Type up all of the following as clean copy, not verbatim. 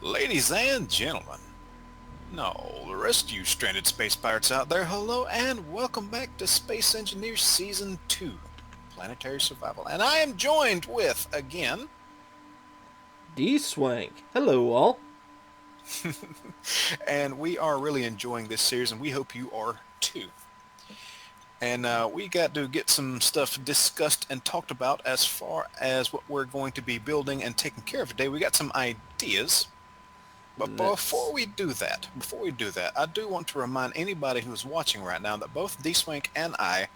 Ladies and gentlemen, no, the rest of you stranded space pirates out there, hello and welcome back to Space Engineers Season 2, Planetary Survival. And I am joined with, again, Dswank. Hello, all. and we are really enjoying this series and we hope you are too. And we got to get some stuff discussed and talked about as far as what we're going to be building and taking care of today. We got some ideas. But That's before we do that, I do want to remind anybody who's watching right now that both Dswank and I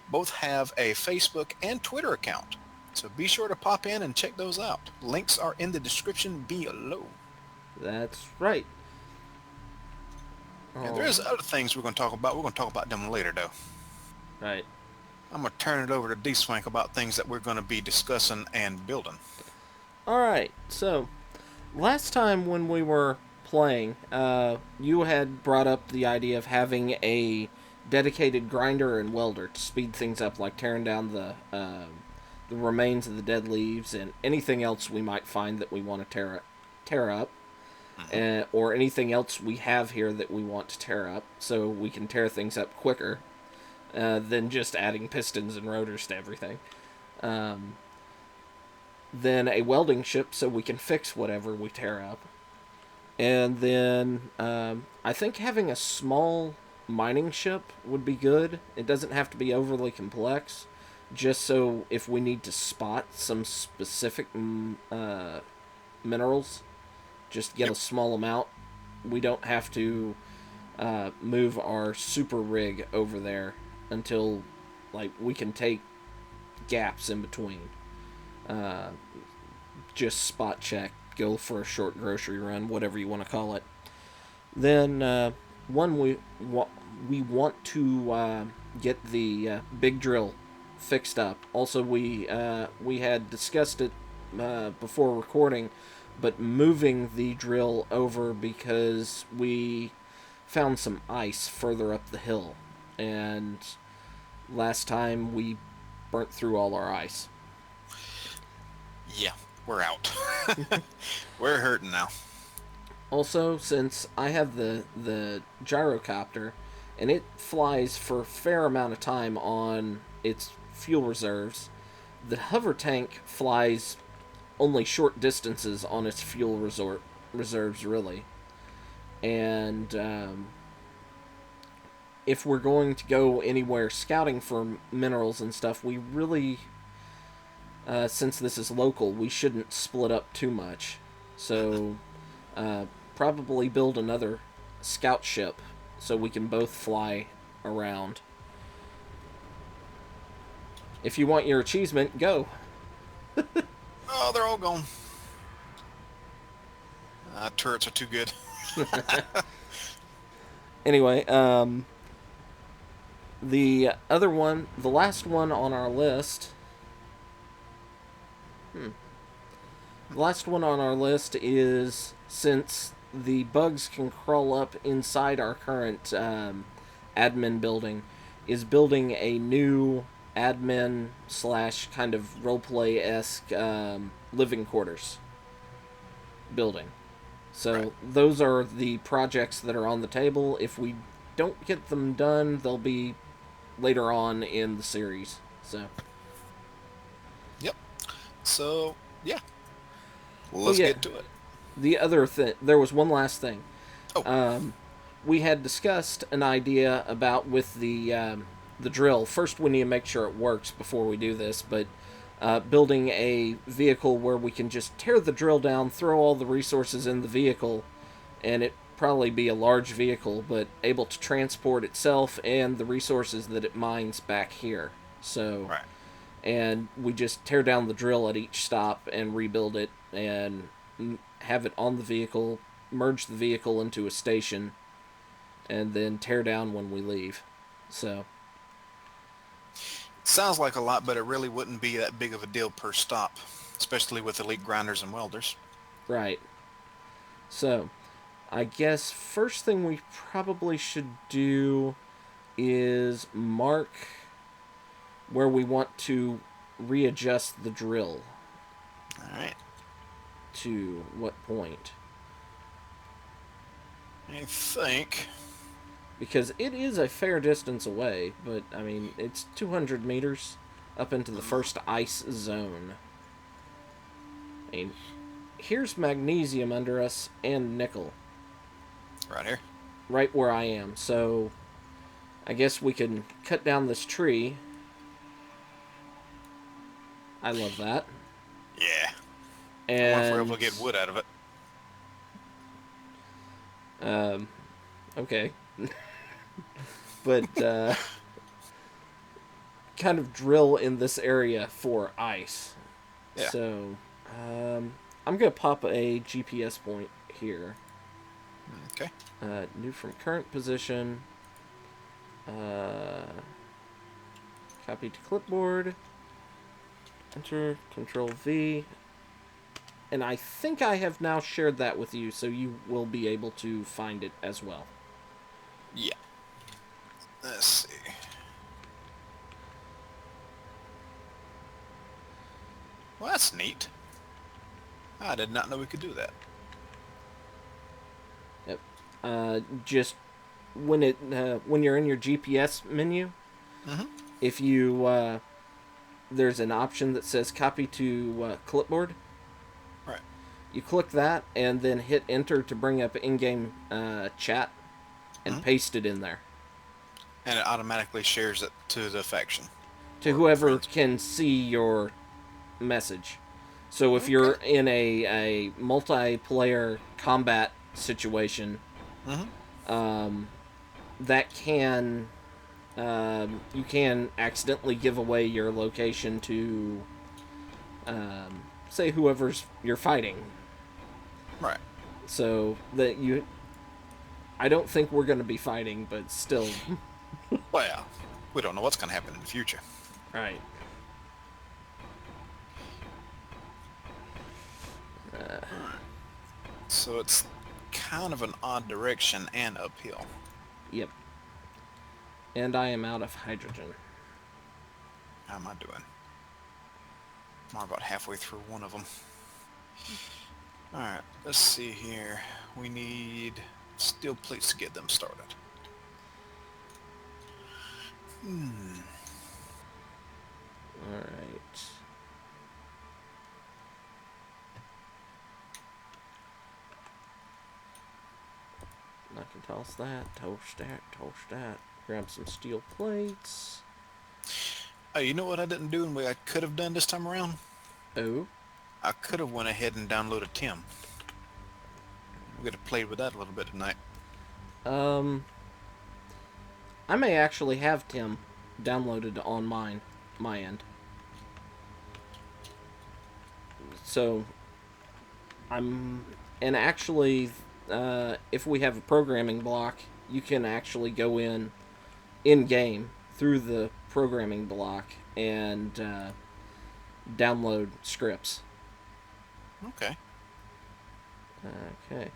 both have a Facebook and Twitter account. So be sure to pop in and check those out. Links are in the description below. that's right. And All there's other things we're going to talk about. We're going to talk about them later, though. right. I'm going to turn it over to Dswank about things that we're going to be discussing and building. All right. So, last time when we were playing, you had brought up the idea of having a dedicated grinder and welder to speed things up, like tearing down the remains of the dead leaves and anything else we might find that we want to tear up. Hmm. Or anything else we have here that we want to tear up, so we can tear things up quicker than just adding pistons and rotors to everything. Um, then a welding ship so we can fix whatever we tear up. And then I think having a small mining ship would be good. It doesn't have to be overly complex, just so if we need to spot some specific minerals, just get a Yep. small amount. We don't have to move our super rig over there until like we can take gaps in between. Uh, just spot check, go for a short grocery run, whatever you want to call it. Then one we want to get the big drill fixed up. Also, we had discussed it before recording, but moving the drill over because we found some ice further up the hill, and last time we burnt through all our ice. Yeah, we're out. We're hurting now. Also, since I have the gyrocopter, and it flies for a fair amount of time on its fuel reserves, the hover tank flies only short distances on its fuel reserves, really. And if we're going to go anywhere scouting for minerals and stuff, we really, since this is local, we shouldn't split up too much. Hmm. So, uh, probably build another scout ship so we can both fly around. If you want your achievement, go. Oh, they're all gone. Turrets are too good. Anyway, the other one, the last one on our list. Hmm, The last one on our list is, since the bugs can crawl up inside our current admin building, is building a new admin slash kind of roleplay esque living quarters building. Right. So those are the projects that are on the table. If we don't get them done, they'll be later on in the series. So, Yep. So, yeah, oh let's yeah, get to it. the other thing, there was one last thing. Oh, Um, we had discussed an idea about with the drill. First, we need to make sure it works before we do this. But building a vehicle where we can just tear the drill down, throw all the resources in the vehicle, and it probably be a large vehicle, but able to transport itself and the resources that it mines back here. So, right. and we just tear down the drill at each stop and rebuild it and have it on the vehicle, merge the vehicle into a station, and then tear down when we leave. So, Sounds like a lot, but it really wouldn't be that big of a deal per stop, especially with elite grinders and welders. right. So, I guess first thing we probably should do is mark where we want to readjust the drill All right. to what point. I think. Because it is a fair distance away, but I mean, it's 200 meters up into the first ice zone. I mean, here's magnesium under us and nickel Right here. right where I am. So I guess we can cut down this tree. I love that. Yeah. I wonder if we're able And to get wood out of it. um, okay, but kind of drill in this area for ice. Yeah. So I'm gonna pop a GPS point here. Okay. New from current position. Uh, Copy to clipboard. Enter Control V. And I think I have now shared that with you, so you will be able to find it as well. Yeah. Let's see. Well, that's neat. I did not know we could do that. Yep. Just when you're in your GPS menu, Mm-hmm. if you there's an option that says copy to clipboard. Right. You click that and then hit enter to bring up in-game chat and Mm-hmm. paste it in there And it automatically shares it to the faction to or whoever friends. can see your message. So if Okay. you're in a multiplayer combat situation, Mm-hmm. that can you can accidentally give away your location to say whoever's you're fighting. Right. So that you, I don't think we're going to be fighting, but still, Well, we don't know what's going to happen in the future. right. So it's kind of an odd direction and uphill. Yep. And I am out of hydrogen. How am I doing? I'm about halfway through one of them. Alright, let's see here. We need steel plates to get them started. All right. I can toss that, toast that, toast that. Grab some steel plates. Oh, you know what I didn't do and what I could have done this time around? Oh, I could have went ahead and downloaded Tim. We could have played with that a little bit tonight. um, I may actually have Tim downloaded on my end. So I'm, and actually, if we have a programming block, you can actually go in game through the programming block and download scripts. Okay. Okay.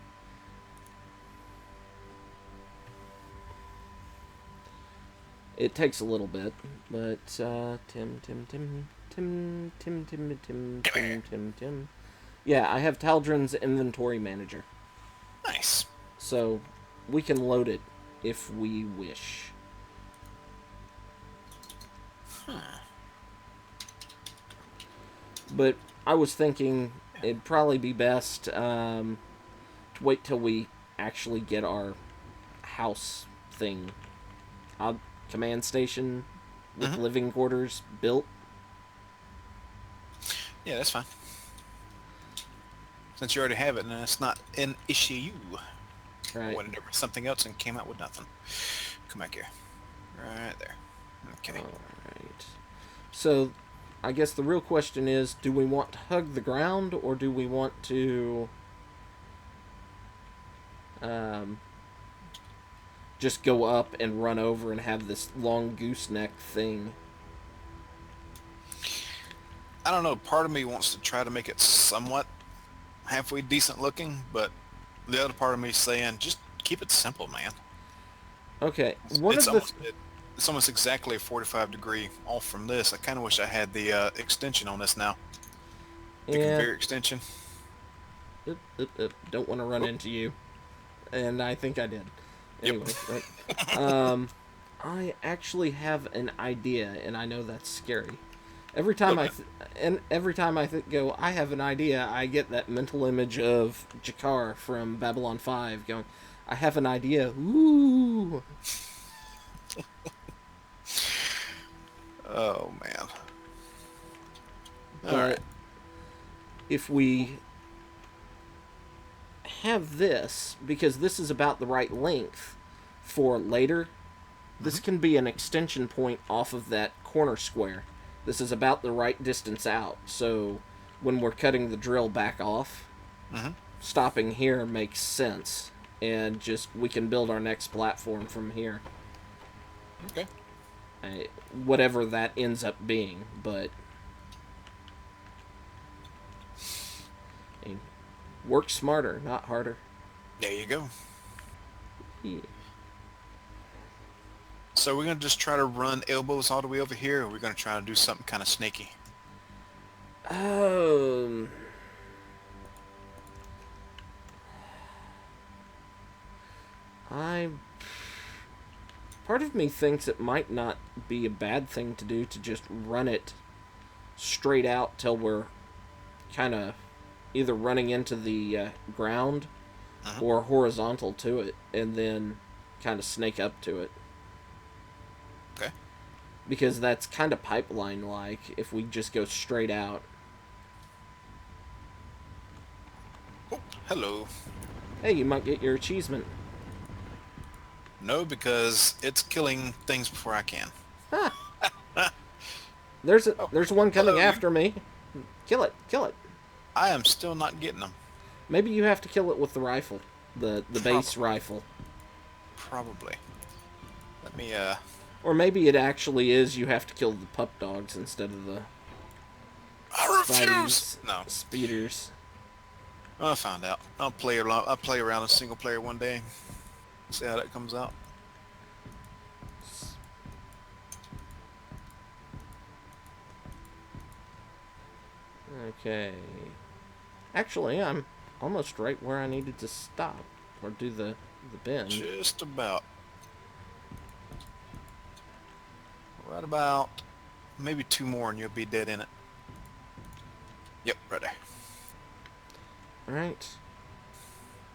It takes a little bit, but Tim. Yeah, I have Taldrin's inventory manager, Nice. so we can load it if we wish. But I was thinking it'd probably be best to wait till we actually get our house thing, our command station with Mm-hmm. living quarters built. Yeah, that's fine. Since you already have it, and it's not an issue. I Right. went over something else and came out with nothing. Come back here. Right there. Okay. All right. So, I guess the real question is: do we want to hug the ground, or do we want to um, just go up and run over and have this long gooseneck thing? I don't know. Part of me wants to try to make it somewhat halfway decent looking, but the other part of me is saying just keep it simple, man. Okay. One It's of the almost it's almost exactly a 45-degree off from this. I kind of wish I had the extension on this now. The yeah. conveyor extension. Don't want to run Oop, into you. and I think I did. Yep. Anyway, right. Um, I actually have an idea, and I know that's scary. Every time Okay. go, I have an idea. I get that mental image of Jakar from Babylon 5 going, I have an idea. Ooh. Oh man. All right. But if we have this, because this is about the right length for later, this Mm-hmm. can be an extension point off of that corner square. This is about the right distance out. So when we're cutting the drill back off, Mm-hmm. stopping here makes sense. And just we can build our next platform from here. Okay. Whatever that ends up being. But work smarter, not harder. There you go. Yeah. So we're gonna just try to run elbows all the way over here, or we're gonna try to do something kind of snaky. Um, I part of me thinks it might not be a bad thing to do to just run it straight out till we're kind of either running into the ground Uh-huh. or horizontal to it, and then kind of snake up to it. Okay. Because that's kind of pipeline like if we just go straight out. Oh, hello. Hey, you might get your achievement. No, because it's killing things before I can. Ah, Ah, oh, there's one coming hello, you. after me. Kill it, kill it. I am still not getting them. Maybe you have to kill it with the rifle, the base Probably. rifle, Probably. Let me, or maybe it actually is you have to kill the pup dogs instead of the I refuse! Spidey's No. speeders. I'll find out. I'll play around in single player one day. See how that comes out. Okay. Actually, I'm almost right where I needed to stop or do the bend. Just about. Right about maybe two more and you'll be dead in it. Yep, right there. All right.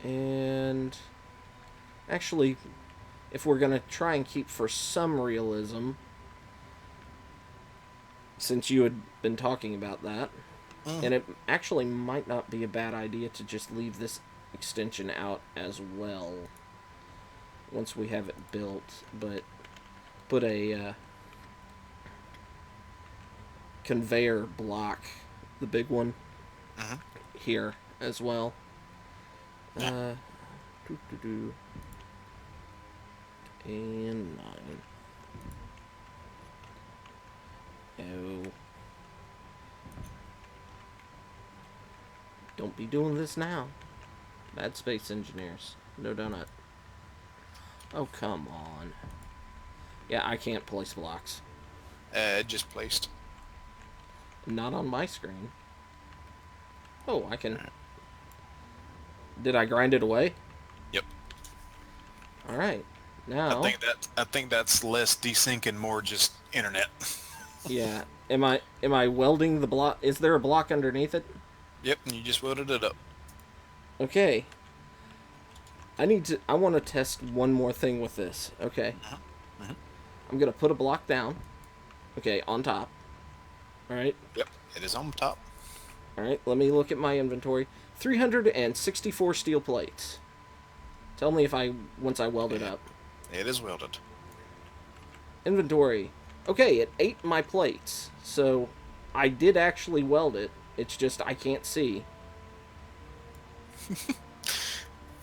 And actually, if we're gonna try and keep for some realism, since you had been talking about that, Mm-hmm. and it actually might not be a bad idea to just leave this extension out as well once we have it built, but put a conveyor block, the big one, Mm-hmm. here as well. Yeah. Doo, doo, doo. And 9. Oh. Don't be doing this now. Bad space engineers. No donut. Oh, come on. Yeah, I can't place blocks. Just placed. Not on my screen. Oh, I can. Did I grind it away? Yep. Alright. I Now, think that's less desync and more just internet. yeah. Am I welding the block? Is there a block underneath it? Yep, and you just welded it up. Okay. I want to test one more thing with this. Okay. Uh-huh. Uh-huh. I'm going to put a block down. Okay, on top. Alright. Yep, it is on top. Alright, let me look at my inventory. 364 steel plates. Tell me if once I weld it Yeah, up. it is welded. Inventory. Okay, it ate my plates. So I did actually weld it. It's just I can't see.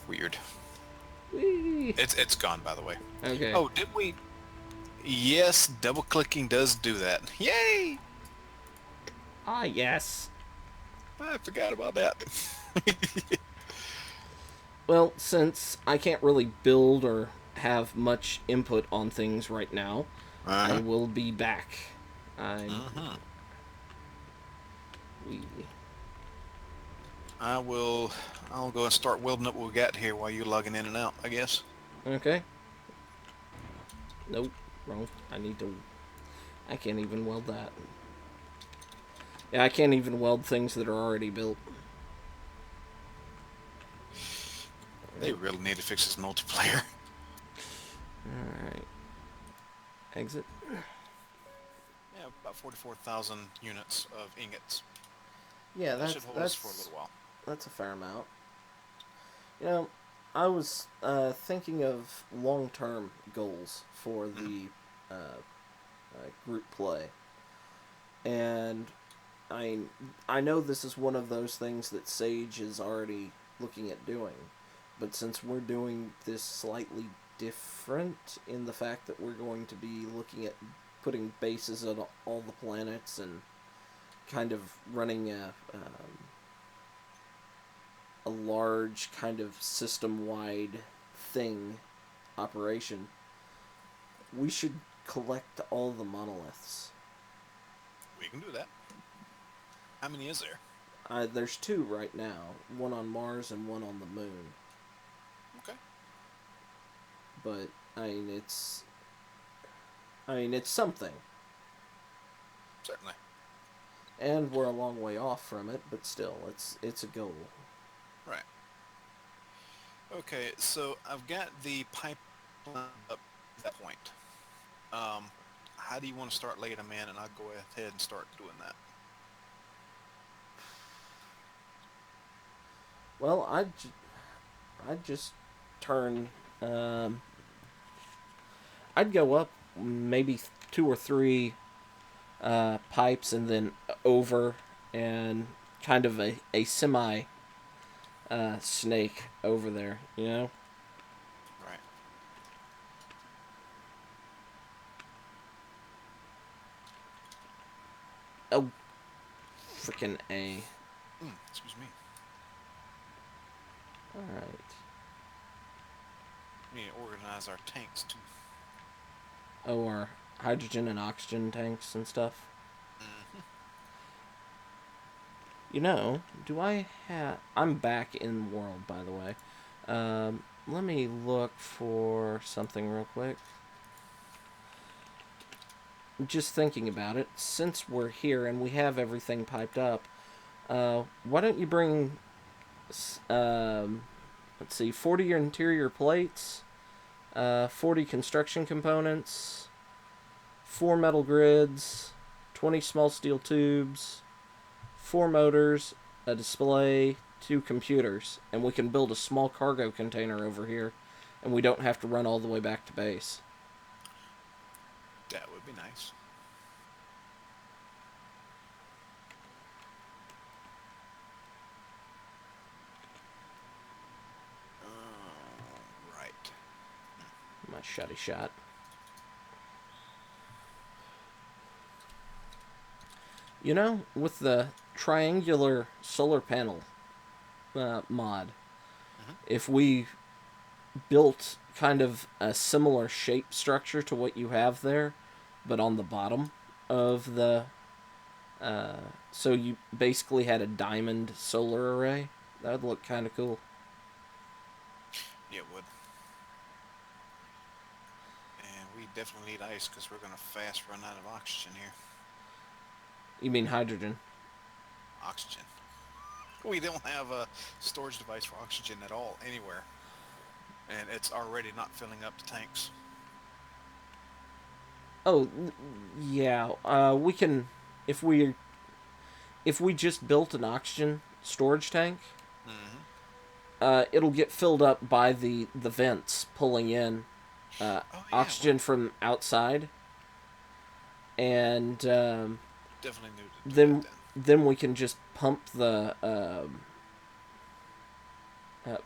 Weird. Whee! It's gone, by the way. Okay. Oh, did we? Yes, double clicking does do that. Yay! Ah, yes. I forgot about that. Well, since I can't really build or have much input on things right now, I Uh-huh. will be back. I'm. Uh-huh. Whee. I will I'll go and start welding up what we got here while you're logging in and out, I guess. Okay. Nope. Wrong. I need to. I can't even weld that. Yeah, I can't even weld things that are already built. They really need to fix this multiplayer. Alright. Exit. Yeah, about 44,000 units of ingots. Yeah, That should hold us for a little while. that's a fair amount. You know, I was thinking of long-term goals for Mhm. the group play, and I I know this is one of those things that Sage is already looking at doing, but since we're doing this slightly different in the fact that we're going to be looking at putting bases on all the planets and kind of running a large kind of system wide thing operation, we should collect all the monoliths. We can do that. How many is there? There's two right now, one on Mars and one on the moon. Okay, But I mean it's something, certainly. and we're a long way off from it. But still, it's a goal. Right. Okay, so I've got the pipeline up to that point. Um, how do you want to start laying them in? And I'll go ahead and start doing that. Well, I'd just turn. Um, I'd go up maybe two or three pipes and then over and kind of a semi snake over there, you know? Right. Oh, freaking A. Excuse me. Alright. We need to organize our tanks too. Oh, our hydrogen and oxygen tanks and stuff. Hmm. You know, do I have. I'm back in the world, by the way. Let me look for something real quick. Just thinking about it, since we're here and we have everything piped up, why don't you bring, um, let's see, 40 interior plates, 40 construction components, 4 metal grids, 20 small steel tubes, 4 motors, a display, 2 computers, and we can build a small cargo container over here, and we don't have to run all the way back to base. That would be nice. Right. My shotty shot. You know, with the triangular solar panel mod, Hmm. if we built kind of a similar shape structure to what you have there, but on the bottom of the. Uh, so you basically had a diamond solar array. That would look kind of cool. Yeah, it would. And we definitely need ice because we're going to fast run out of oxygen here. You mean hydrogen? Oxygen. We don't have a storage device for oxygen at all anywhere. And it's already not filling up the tanks. Oh, yeah. We can if we if we just built an oxygen storage tank, Hmm. it'll get filled up by the vents pulling in Oh, yeah, we oxygen from outside, and definitely need to do that then then. we can just pump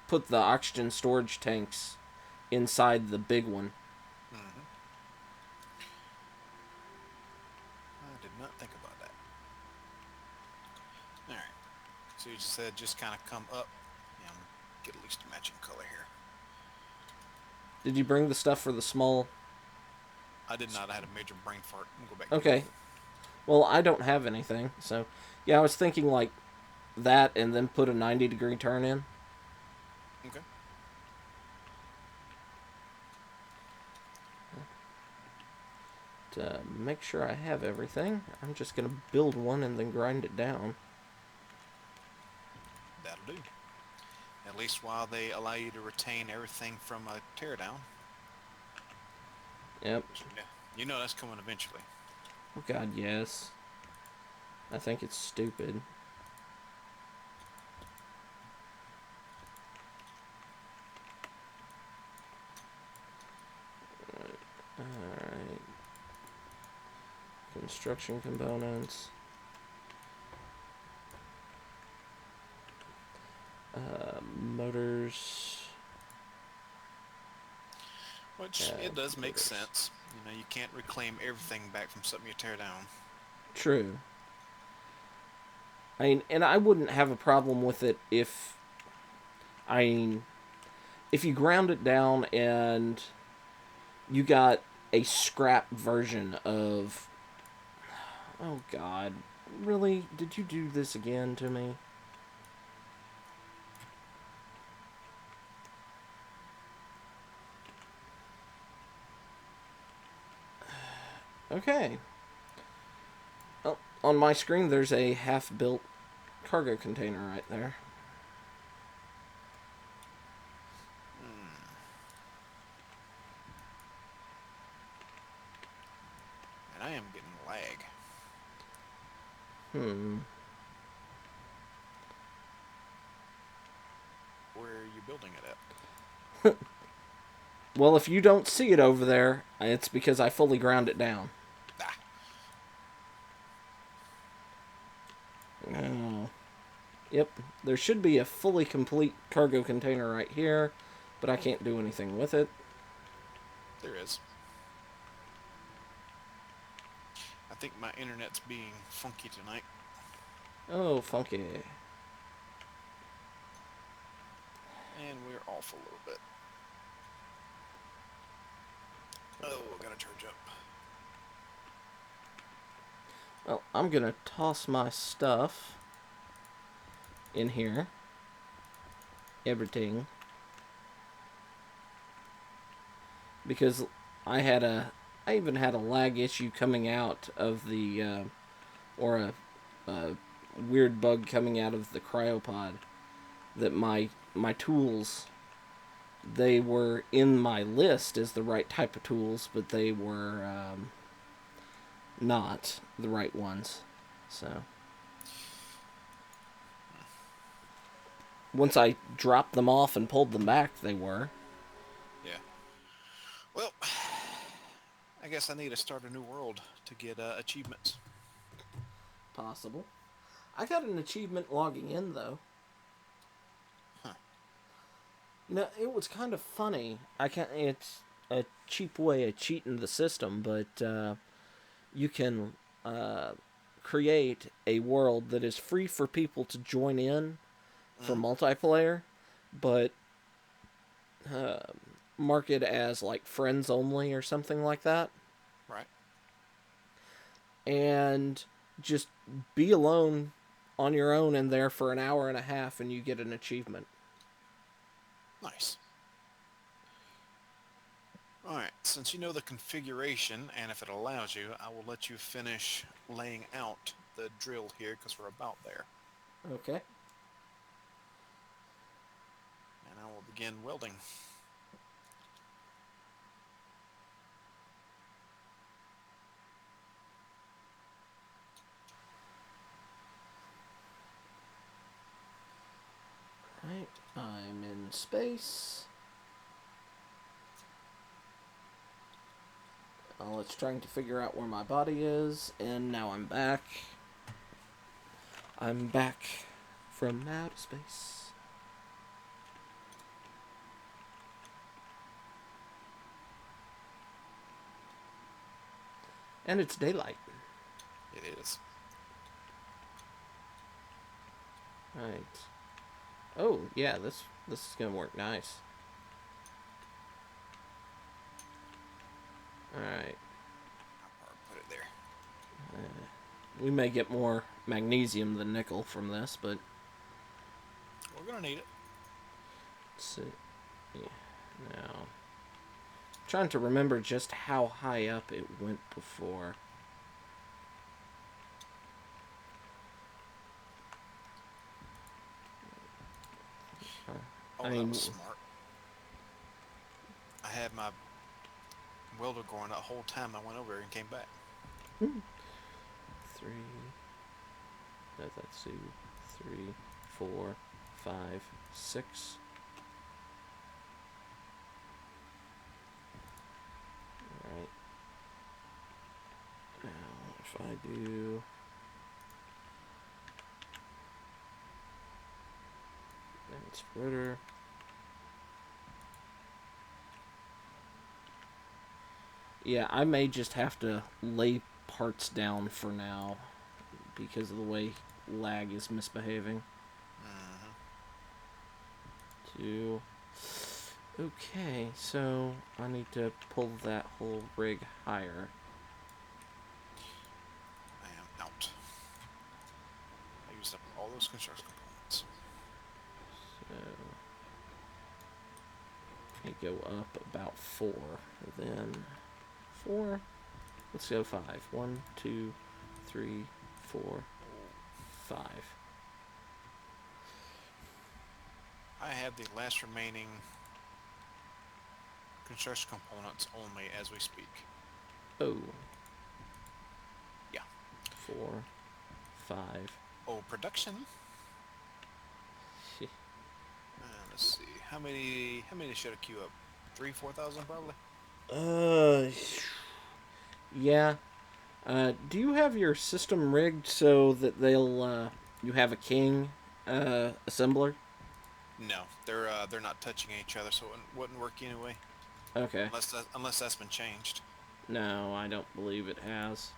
put the oxygen storage tanks inside the big one. Hmm. I did not think about that. All right. So you said just kind of come up. Yeah, I'm gonna get at least a matching color here. Did you bring the stuff for the small? I did not. I had a major brain fart. I'm gonna go back and get it. Okay. Well, I don't have anything, so yeah, I was thinking like that, and then put a 90-degree turn in. Okay. To make sure I have everything, I'm just going to build one and then grind it down. That'll do. At least while they allow you to retain everything from a teardown. Yep. You know that's coming eventually. Oh god, yes. I think it's stupid. Alright. Construction components. Motors. Which it does make Motors. sense. You know, you can't reclaim everything back from something you tear down. True. I mean, and I wouldn't have a problem with it if, I mean, if you ground it down and you got a scrap version of. Oh god. Really? Did you do this again to me? Okay. Oh, on my screen, there's a half built cargo container right there. Hmm. And I am getting lag. Hmm. Where are you building it at? Well, if you don't see it over there, it's because I fully ground it down. Ah, Oh. Yep. There should be a fully complete cargo container right here, but I can't do anything with it. there is. I think my internet's being funky tonight. Oh, funky. And we're off a little bit. Oh, I gotta charge up. Well, I'm gonna toss my stuff in here. Everything. Because I had a. I even had a lag issue coming out of the. Or a weird bug coming out of the cryopod. That my tools, they were in my list as the right type of tools, but they were not the right ones. So once I dropped them off and pulled them back, they were. Yeah. Well, I guess I need to start a new world to get achievements. Possible. I got an achievement logging in though. Huh. No, it was kind of funny. I can't. It's a cheap way of cheating the system, but you can uh, create a world that is free for people to join in for Mm-hmm. multiplayer, but mark it as like friends only or something like that, Right. and just be alone on your own in there for an hour and a half, and you get an achievement. Nice. Alright, since you know the configuration, and if it allows you, I will let you finish laying out the drill here, because we're about there. Okay. And I will begin welding. Right. I'm in space. It's trying to figure out where my body is, and now I'm back. I'm back from outer space. And it's daylight. It is. Right. Oh, yeah, this is gonna work nice. Alright. I'll probably put it there. We may get more magnesium than nickel from this, but We're going to need it. Let's see. Yeah. Now, trying to remember just how high up it went before. I Oh, that was mean, smart. I had my welder going that whole time I went over there and came back. 3. No, that's 2, 3, 4, 5, 6. Alright. Now, if I do. And splitter. Yeah, I may just have to lay parts down for now because of the way lag is misbehaving. Hmm. 2. Okay, so I need to pull that whole rig higher. I am out. I used up all those construction components. So I go up about 4. Then 4. Let's go 5. 1, 2, 3, 4, Oh, 5. I have the last remaining construction components only as we speak. Oh, Yeah. 4, 5. Oh, production. Let's see. How many should I queue up? 3, 4,000 probably. uh, yeah. Do you have your system rigged so that you have a king, assembler? No, they're not touching each other, so it wouldn't work anyway. Okay. Unless that's been changed. No, I don't believe it has.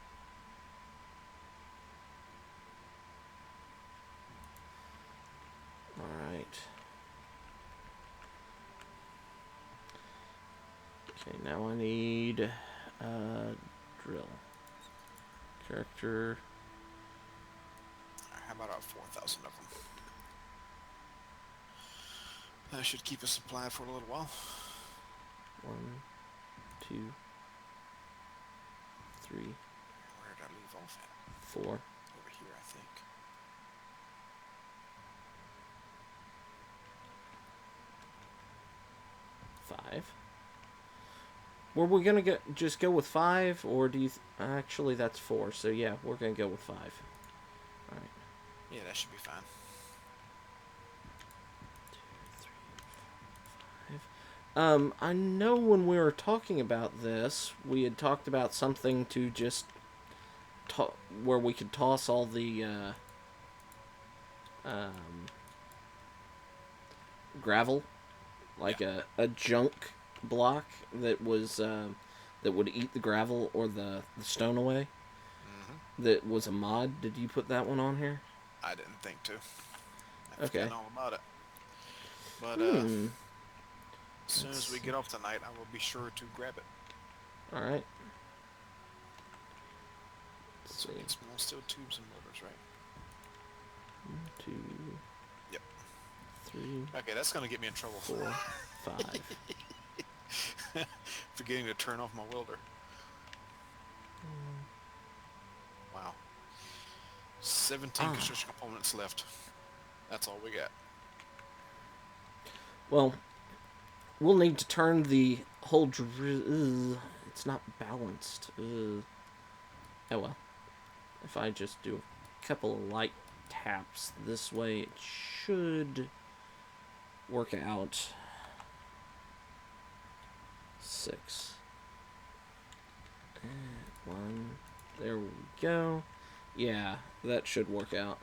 Alright. Okay, now I need, drill. Character. How about 4,000 of them? That should keep us supplied for a little while. 1, 2, 3, Where did I leave off at? 4. Over here, I think. 5. Were we gonna just go with 5, or do you? Actually, that's 4. So yeah, we're gonna go with 5. All right. Yeah, that should be fine. 5. I know when we were talking about this, we had talked about something to just where we could toss all the um, gravel, Yeah. like a junk block that would eat the gravel or the stone away. Hmm. That was a mod. Did you put that one on here? I didn't think to. I've Okay. forgotten all about it. But Hmm. as soon as Let's we see. get off tonight, I will be sure to grab it. All right. Let's So we see. need some more steel tubes and motors, right? 1, 2, Yep. 3, Okay, that's gonna get me in trouble. 4, 5. Forgetting to turn off my welder. Wow. 17 Ah. construction components left. That's all we got. Well, we'll need to turn the whole it's not balanced. Oh well. If I just do a couple of light taps this way, it should work out. 6. And 1. There we go. Yeah, that should work out.